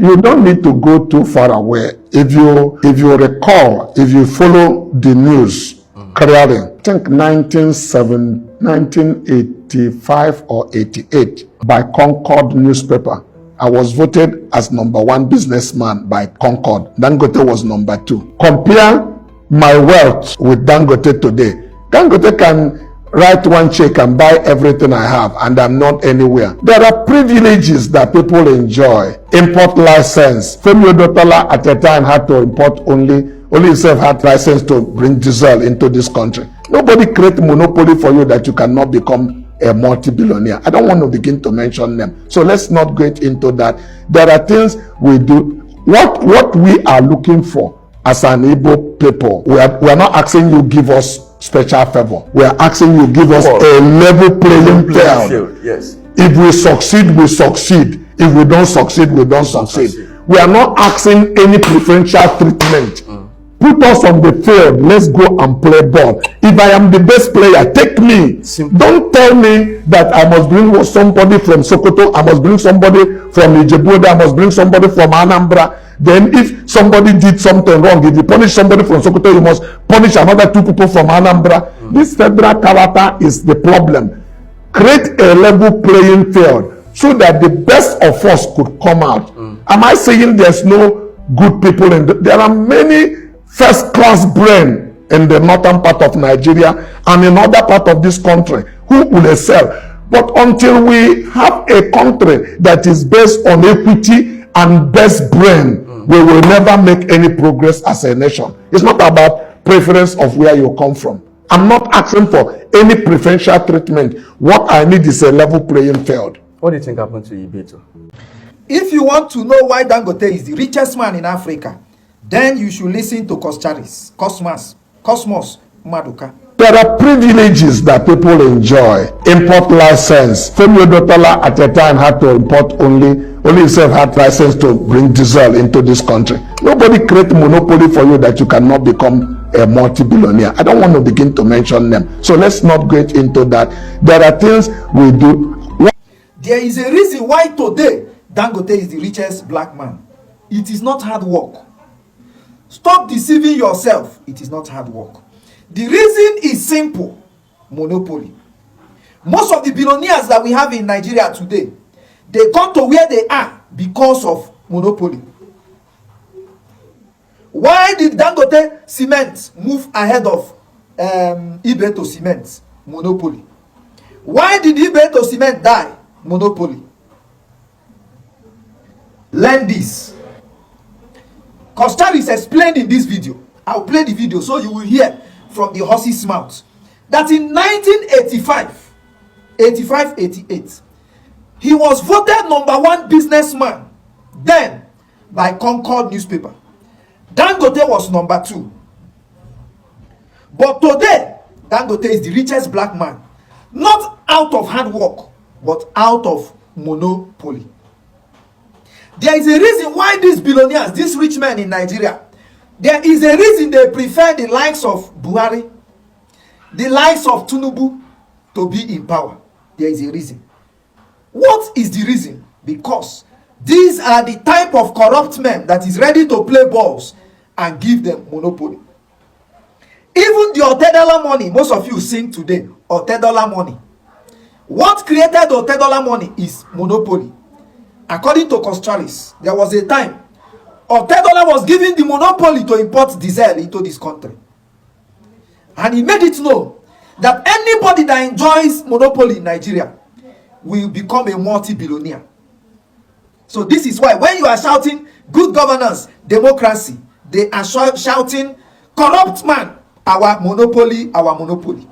You don't need to go too far away. If you recall, if you follow the news clearly, I think 1985 or 88, by Concord newspaper, I was voted as #1 businessman by Concord. Dangote was #2. Compare my wealth with Dangote today. Dangote can write one check and buy everything I have, and I'm not anywhere. There are privileges that people enjoy. Import license. Femi Odotola at a time had to import only himself had license to bring diesel into this country. Nobody create monopoly for you that you cannot become a multi-billionaire. I don't want to begin to mention them. So let's not get into that. There are things we do. What we are looking for as an Igbo people, we are not asking you give us special favor. We are asking you give us a level playing field. Yes. If we succeed, we succeed. If we don't succeed, we don't succeed. We are not asking any preferential treatment. Put us on the field. Let's go and play ball. If I am the best player, take me. Simple. Don't tell me that I must bring somebody from Sokoto, I must bring somebody from Ijebu, I must bring somebody from Anambra. Then if somebody did something wrong, if you punish somebody from Sokoto, you must punish another 2 people from Anambra. This federal character is the problem. Create a level playing field so that the best of us could come out. Am I saying there's no good people there are many first-class brain in the northern part of Nigeria and in other part of this country who will excel. But until we have a country that is based on equity and best brain, we will never make any progress as a nation. It's not about preference of where you come from. I'm not asking for any preferential treatment. What I need is a level playing field. What do you think happened to Ibeto? If you want to know why Dangote is the richest man in Africa, then you should listen to Cosmas, MADUKA. There are privileges that people enjoy. Import license. Femi Odotola at a time had to import only himself had license to bring diesel into this country. Nobody create monopoly for you that you cannot become a multi-billionaire. I don't want to begin to mention them. So let's not get into that. There are things we do. There is a reason why today Dangote is the richest black man. It is not hard work. Stop deceiving yourself. It is not hard work. The reason is simple. Monopoly. Most of the billionaires that we have in Nigeria today, they got to where they are because of monopoly. Why did Dangote Cement move ahead of Ibeto Cement? Monopoly. Why did Ibeto Cement die? Monopoly. Learn this. Costa is explained in this video. I'll play the video so you will hear from the horse's mouth that in 1988, he was voted #1 businessman then by Concord newspaper. Dangote was #2. But today, Dangote is the richest black man, not out of hard work, but out of monopoly. There is a reason why these billionaires, these rich men in Nigeria, there is a reason they prefer the likes of Buhari, the likes of Tinubu to be in power. There is a reason. What is the reason? Because these are the type of corrupt men that is ready to play balls and give them monopoly. Even the $10 money, most of you sing today, $10 money. What created $10 money is monopoly. According to Costralis, there was a time $10 was given the monopoly to import diesel into this country. And he made it known that anybody that enjoys monopoly in Nigeria will become a multi-billionaire. So this is why when you are shouting good governance, democracy, they are shouting corrupt man, our monopoly, our monopoly.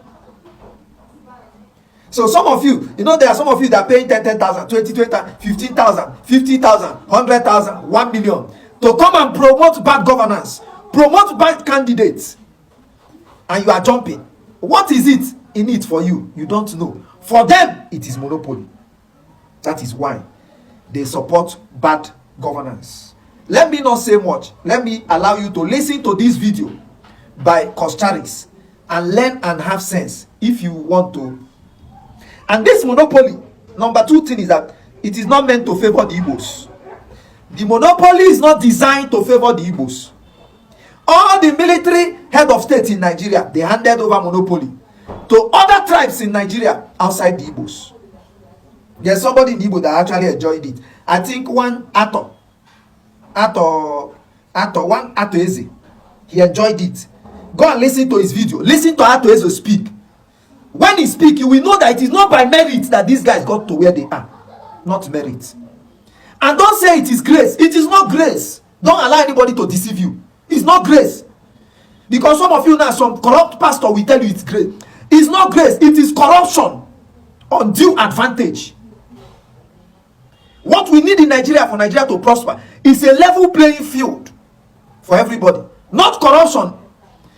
So some of you, there are some of you that are paying 10,000, 20,000, 15,000, 50,000, 100,000, 1 million to come and promote bad governance, promote bad candidates, and you are jumping. What is it in it for you? You don't know. For them, it is monopoly. That is why they support bad governance. Let me not say much. Let me allow you to listen to this video by Costaris and learn and have sense if you want to. And this monopoly, number 2 thing is that it is not meant to favor the Igbos. The monopoly is not designed to favor the Igbos. All the military head of state in Nigeria, they handed over monopoly to other tribes in Nigeria outside the Igbos. There's somebody in Igbo that actually enjoyed it. I think one one Ato Eze, he enjoyed it. Go and listen to his video. Listen to Ato Eze speak. When he speak, you will know that it is not by merit that these guys got to where they are. Not merit. And don't say it is grace. It is not grace. Don't allow anybody to deceive you. It's not grace. Because some of you now, some corrupt pastor will tell you it's grace. It's not grace. It is corruption. Undue advantage. What we need in Nigeria for Nigeria to prosper is a level playing field for everybody. Not corruption.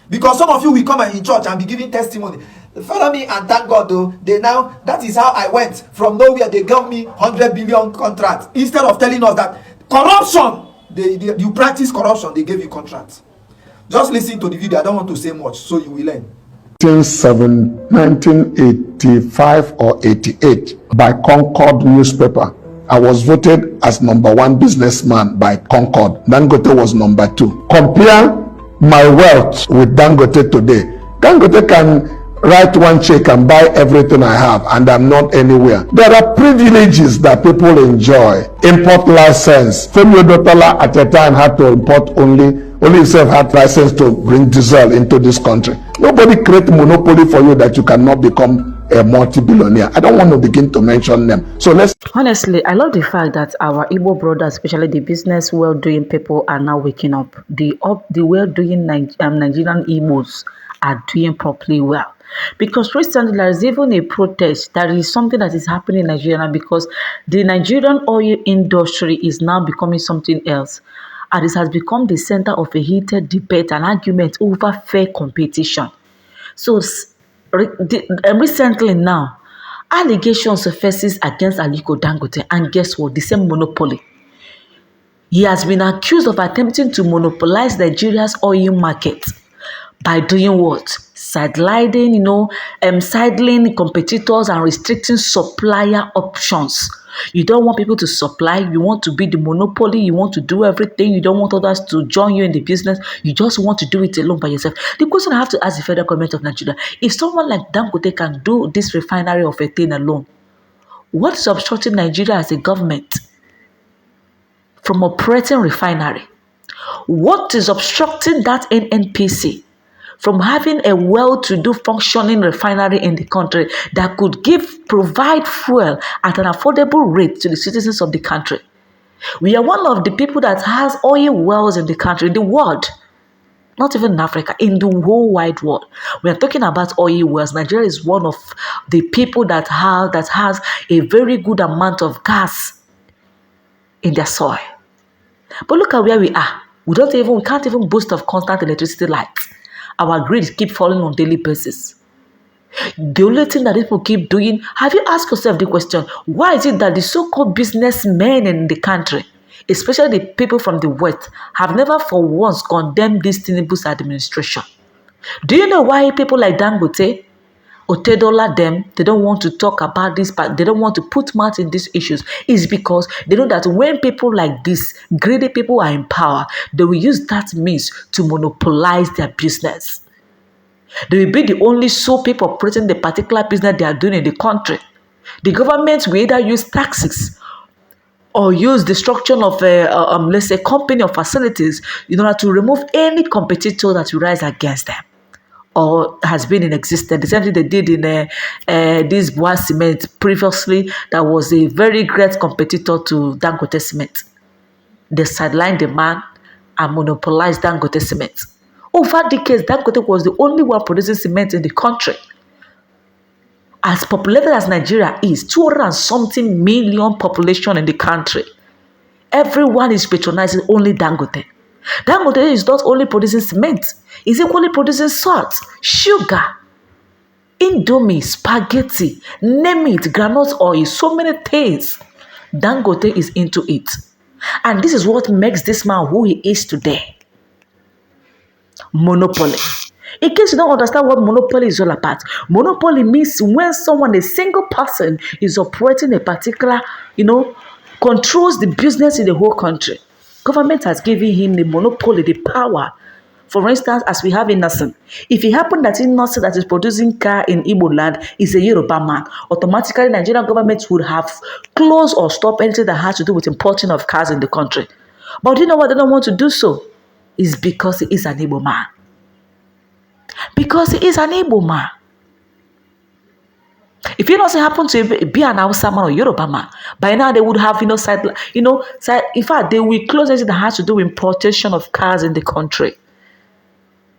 Because some of you will come in church and be giving testimony. Follow me and thank God though. That is how I went from nowhere. They gave me 100 billion contracts. Instead of telling us that corruption, you practice corruption, they gave you contracts. Just listen to the video. I don't want to say much, so you will learn. 1985 or 88 by Concord newspaper. I was voted as #1 businessman by Concord. Dangote was #2. Compare my wealth with Dangote today. Dangote can write one check and buy everything I have, and I'm not anywhere. There are privileges that people enjoy. Import license. Femi Odotola at a time had to import only himself had license to bring diesel into this country. Nobody create monopoly for you that you cannot become a multi-billionaire. I don't want to begin to mention them. So let's. Honestly, I love the fact that our Igbo brothers, especially the business well-doing people, are now waking up. The well-doing Nigerian Igbos are doing properly well. Because recently there is even a protest. That is something that is happening in Nigeria because the Nigerian oil industry is now becoming something else. And it has become the center of a heated debate and argument over fair competition. So recently now, allegations surfaces against Aliko Dangote, and guess what? The same monopoly. He has been accused of attempting to monopolize Nigeria's oil market by doing what? Sidelining, sidling competitors and restricting supplier options. You don't want people to supply. You want to be the monopoly. You want to do everything. You don't want others to join you in the business. You just want to do it alone by yourself. The question I have to ask the federal government of Nigeria, if someone like Dangote can do this refinery of a thing alone, what is obstructing Nigeria as a government from operating refinery? What is obstructing that NNPC from having a well-to-do functioning refinery in the country that could provide fuel at an affordable rate to the citizens of the country? We are one of the people that has oil wells in the country, in the world, not even in Africa, in the whole wide world. We are talking about oil wells. Nigeria is one of the people that has a very good amount of gas in their soil. But look at where we are. We can't even boast of constant electricity lights. Our grid keep falling on daily basis. The only thing that people keep doing, have you asked yourself the question, why is it that the so-called businessmen in the country, especially the people from the West, have never for once condemned this Tinubu's administration? Do you know why people like Dangote, Otedola, they don't want to talk about this, but they don't want to put mouth in these issues? Is because they know that when people like this, greedy people, are in power, they will use that means to monopolize their business. They will be the only sole people operating the particular business they are doing in the country. The government will either use taxes or use destruction of let's say, company or facilities in order to remove any competitor that will rise against them or has been in existence. The same thing they did in this Bois Cement previously, that was a very great competitor to Dangote Cement. They sidelined the man and monopolized Dangote Cement. Over decades, Dangote was the only one producing cement in the country. As populated as Nigeria is, 200 and something million population in the country, everyone is patronizing only Dangote. Dangote is not only producing cement, he's equally producing salt, sugar, indomie, spaghetti, name it, groundnut oil, so many things. Dangote is into it. And this is what makes this man who he is today. Monopoly. In case you don't understand what monopoly is all about, monopoly means when someone, a single person, is operating a particular, controls the business in the whole country. Government has given him the monopoly, the power. For instance, as we have in Nasan, if it happened that in Nasan that is producing car in Igbo land is a Yoruba man, automatically Nigerian government would have closed or stopped anything that has to do with importing of cars in the country. But you know what? They don't want to do so. It's because he is an Igbo man. Because he is an Igbo man. If it doesn't happen to be an Hausa man or Yoruba man, by now they would have, in fact, they will close anything that has to do with importation of cars in the country.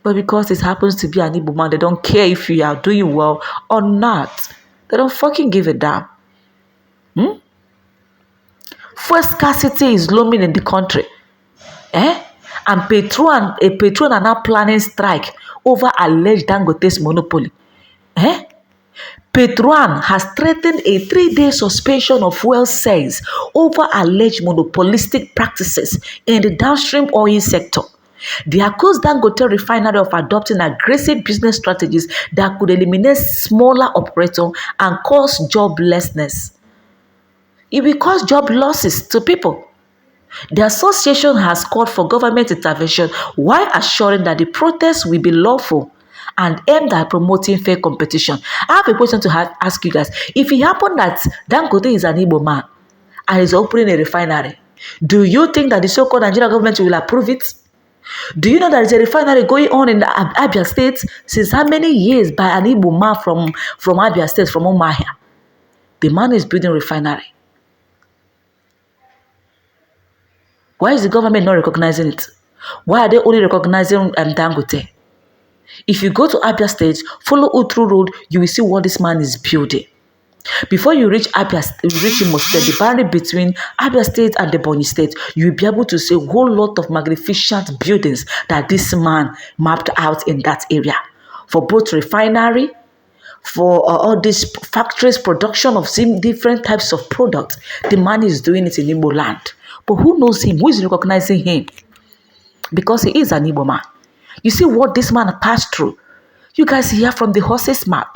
But because it happens to be an Igbo man, they don't care if you are doing well or not. They don't fucking give a damn. Fuel scarcity is looming in the country. And Petron are now planning strike over alleged Dangote's monopoly. Petron has threatened a 3-day suspension of fuel sales over alleged monopolistic practices in the downstream oil sector. They accused Dangote refinery of adopting aggressive business strategies that could eliminate smaller operators and cause joblessness. It will cause job losses to people. The association has called for government intervention while assuring that the protests will be lawful and aimed at promoting fair competition. I have a question to ask you guys. If it happened that Dangote is an Igbo man and is opening a refinery, do you think that the so-called Nigerian government will approve it? Do you know there is a refinery going on in Abia State since how many years by an Igbo man from Abia State, from Umahia? The man is building a refinery. Why is the government not recognizing it? Why are they only recognizing Dangote? If you go to Abia State, follow Utru Road, you will see what this man is building. Before you reach Imo State, the boundary between Abia State and the Bonny State, you will be able to see a whole lot of magnificent buildings that this man mapped out in that area. For both refinery, for all these factories, production of different types of products, the man is doing it in Igbo land. But who knows him? Who is recognizing him? Because he is an Igbo man. You see what this man passed through. You guys hear from the horse's mouth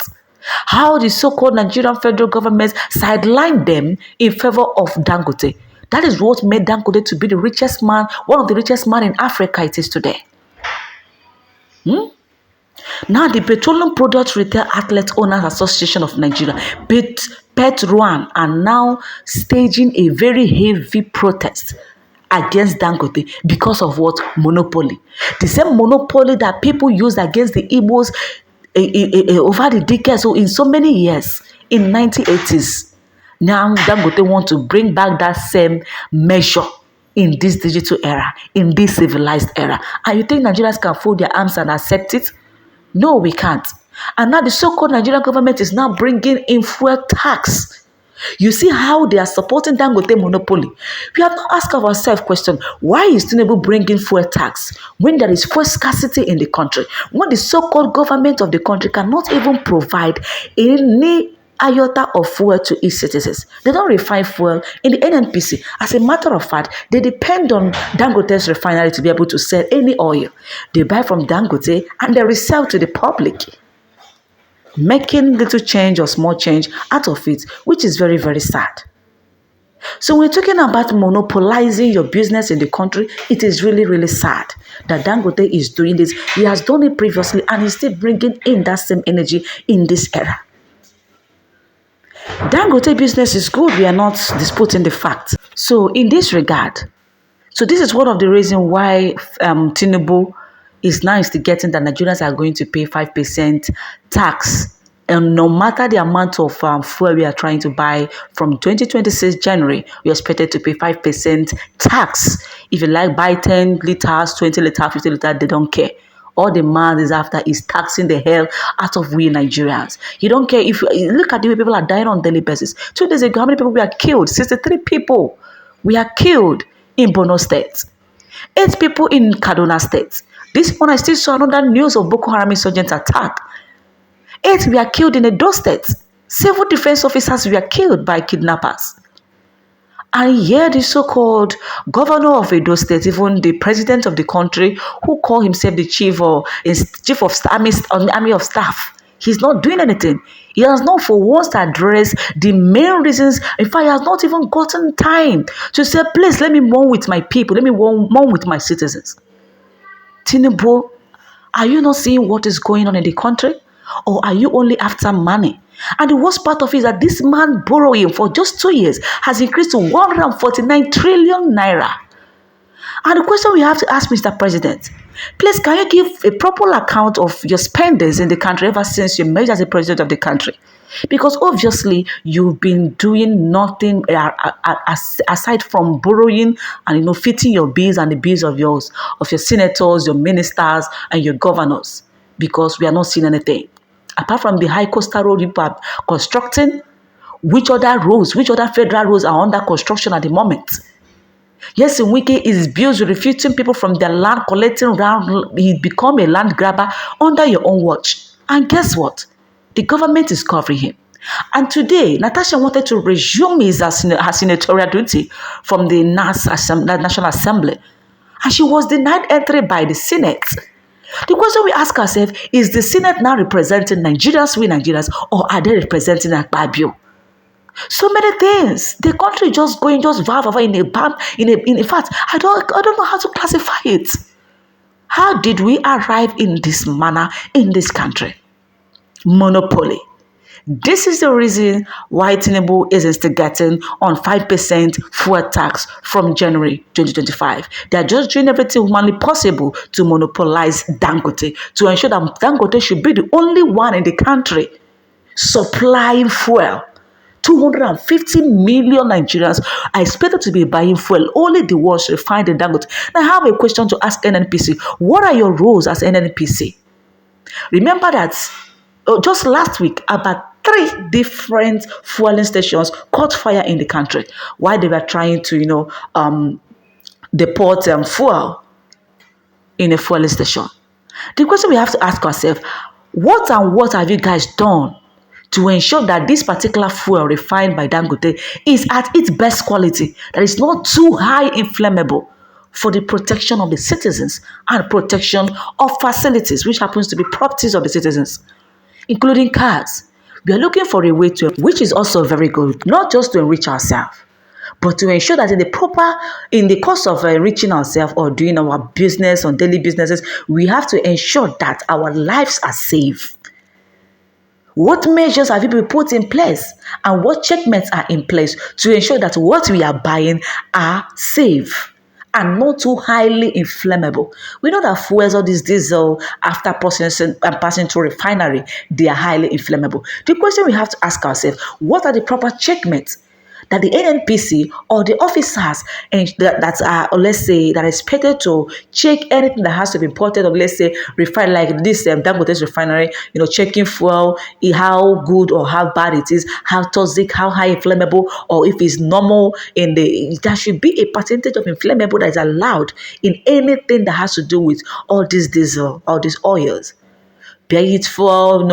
how the so-called Nigerian federal government sidelined them in favor of Dangote. That is what made Dangote to be the richest man, one of the richest men in Africa it is today. Now the Petroleum Products Retail Outlet Owners Association of Nigeria, Petruan, are now staging a very heavy protest against Dangote because of what? Monopoly. The same monopoly that people used against the Igbos over the decades, so in so many years, in 1980s. Now Dangote want to bring back that same measure in this digital era, in this civilized era. And you think Nigerians can fold their arms and accept it? No, we can't. And now the so-called Nigerian government is now bringing in fuel tax. You see how they are supporting Dangote monopoly. We have not asked ourselves question, why is Tinubu bringing fuel tax when there is fuel scarcity in the country? When the so-called government of the country cannot even provide any iota of fuel to its citizens. They don't refine fuel in the NNPC. As a matter of fact, they depend on Dangote's refinery to be able to sell any oil. They buy from Dangote and they resell to the public, making little change or small change out of it, which is very, very sad. So we're talking about monopolizing your business in the country. It is really, really sad that Dangote is doing this. He has done it previously and he's still bringing in that same energy in this era. Dangote business is good. We are not disputing the fact. So in this regard, so this is one of the reasons why Tinubu is now instigating that Nigerians are going to pay 5% tax. And no matter the amount of fuel we are trying to buy from 2026 January, we are expected to pay 5% tax. If you like, buy 10 liters, 20 liters, 50 liters, they don't care. All the man is after is taxing the hell out of we Nigerians. You don't care if you look at the way people are dying on a daily basis. 2 days ago, how many people were killed? 63 people were killed in Borno State. 8 people in Kaduna State. This one, I still saw another news of Boko Haram insurgent attack. 8 were killed in Edo State. Civil defense officers were killed by kidnappers. And here the so-called governor of Edo State, even the president of the country, who called himself the chief of army of staff, He's not doing anything. He has not for once addressed the main reasons. In fact, he has not even gotten time to say, please, let me mourn with my people. Let me mourn with my citizens. Tinubu, are you not seeing what is going on in the country? Or are you only after money? And the worst part of it is that this man borrowing for just 2 years has increased to 149 trillion naira. And the question we have to ask Mr. President, please, can you give a proper account of your spendings in the country ever since you emerged as the president of the country? Because obviously you've been doing nothing aside from borrowing and fitting your bills and the bills of your senators, your ministers, and your governors. Because we are not seeing anything apart from the high coastal road you are constructing. Which other federal roads are under construction at the moment? Yes, in Wike is bills refuting people from their land, collecting land. He become a land grabber under your own watch. And guess what? The government is covering him. And today, Natasha wanted to resume her senatorial duty from the National Assembly. And she was denied entry by the Senate. The question we ask ourselves, is the Senate now representing Nigerians, or are they representing Akpabio? So many things. The country just going, just in fact, I don't know how to classify it. How did we arrive in this manner in this country? Monopoly. This is the reason why Tinubu is instigating on 5% fuel tax from January 2025. They are just doing everything humanly possible to monopolize Dangote, to ensure that Dangote should be the only one in the country supplying fuel. 250 million Nigerians are expected to be buying fuel, only the ones refined in Dangote. Now, I have a question to ask NNPC. What are your roles as NNPC? Remember that just last week, about 3 different fueling stations caught fire in the country while they were trying to, deport fuel in a fueling station. The question we have to ask ourselves, what have you guys done to ensure that this particular fuel refined by Dangote is at its best quality, that is not too high inflammable, for the protection of the citizens and protection of facilities, which happens to be properties of the citizens, including cars? We are looking for a way which is also very good, not just to enrich ourselves, but to ensure that in the course of enriching ourselves or doing our business on daily businesses, we have to ensure that our lives are safe. What measures have you been put in place, and what checkmates are in place to ensure that what we are buying are safe and not too highly inflammable? We know that fuels, all this diesel, after passing through refinery, they are highly inflammable. The question we have to ask ourselves, what are the proper checkmates that the NNPC or the officers that are expected to check anything that has to be imported, or let's say refined, like this Dangote's refinery, checking fuel, how good or how bad it is, how toxic, how high inflammable, or if it's normal there should be a percentage of inflammable that is allowed in anything that has to do with all this diesel, all these oils. Be it fuel,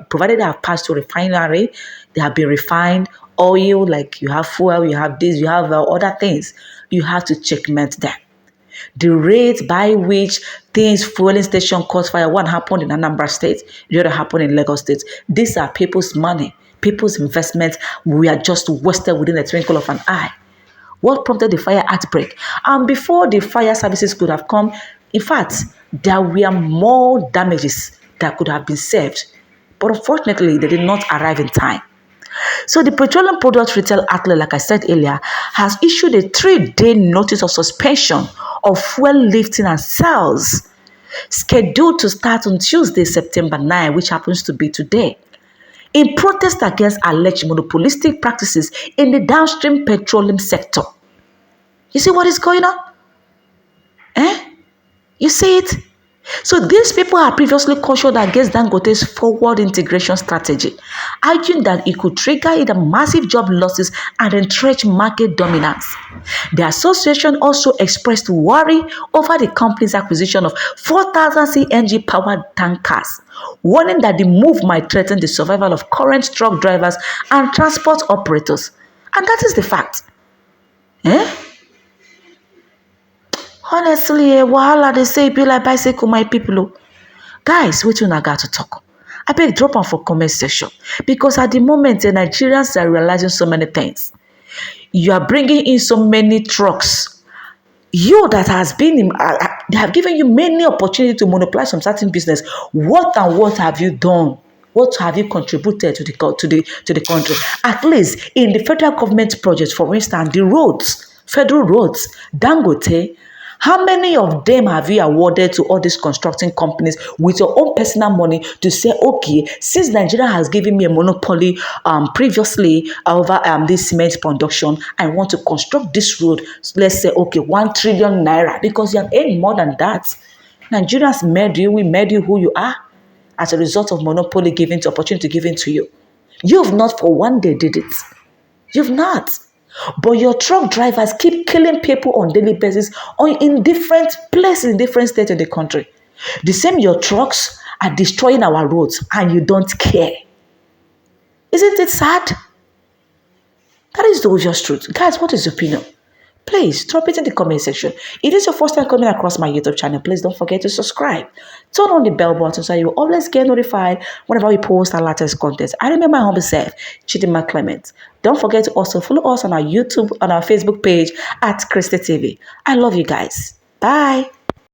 provided they have passed through refinery, they have been refined. Oil, like you have fuel, you have this, you have other things. You have to checkmate them. The rate by which fueling station caught fire, one happened in Anambra State, the other happened in Lagos State. These are people's money, people's investments. We are just wasted within a twinkle of an eye. What prompted the fire outbreak? And before the fire services could have come, in fact, there were more damages that could have been saved. But unfortunately, they did not arrive in time. So the Petroleum Products Retail Outlet, like I said earlier, has issued a 3-day notice of suspension of fuel lifting and sales, scheduled to start on Tuesday, September 9, which happens to be today, in protest against alleged monopolistic practices in the downstream petroleum sector. You see what is going on? You see it? So these people are previously cautioned against Dangote's forward integration strategy, arguing that it could trigger either massive job losses and entrench market dominance. The association also expressed worry over the company's acquisition of 4,000 CNG-powered tankers, warning that the move might threaten the survival of current truck drivers and transport operators. And that is the fact. Honestly, wahala they say be like bicycle, my people. Guys, which one I got to talk? I beg drop am for comment section because at the moment the Nigerians are realizing so many things. You are bringing in so many trucks. You that has been in, they have given you many opportunities to monopolize some certain business. What and what have you done? What have you contributed to the country? At least in the federal government projects, for instance, the roads, federal roads, Dangote. How many of them have you awarded to all these constructing companies with your own personal money to say, okay, since Nigeria has given me a monopoly previously over this cement production, I want to construct this road, let's say, okay, 1 trillion naira, because you have earned more than that. Nigerians made you, we made you who you are as a result of monopoly given to opportunity given to you. You've not for one day did it. You've not. But your truck drivers keep killing people on daily basis in different places, in different states of the country. The same your trucks are destroying our roads and you don't care. Isn't it sad? That is the obvious truth. Guys, what is your opinion? Please drop it in the comment section. If this is your first time coming across my YouTube channel, please don't forget to subscribe. Turn on the bell button so you will always get notified whenever we post our latest content. I remember my humble self, Chidima Clement. Don't forget to also follow us on our YouTube, on our Facebook page at Christy TV. I love you guys. Bye.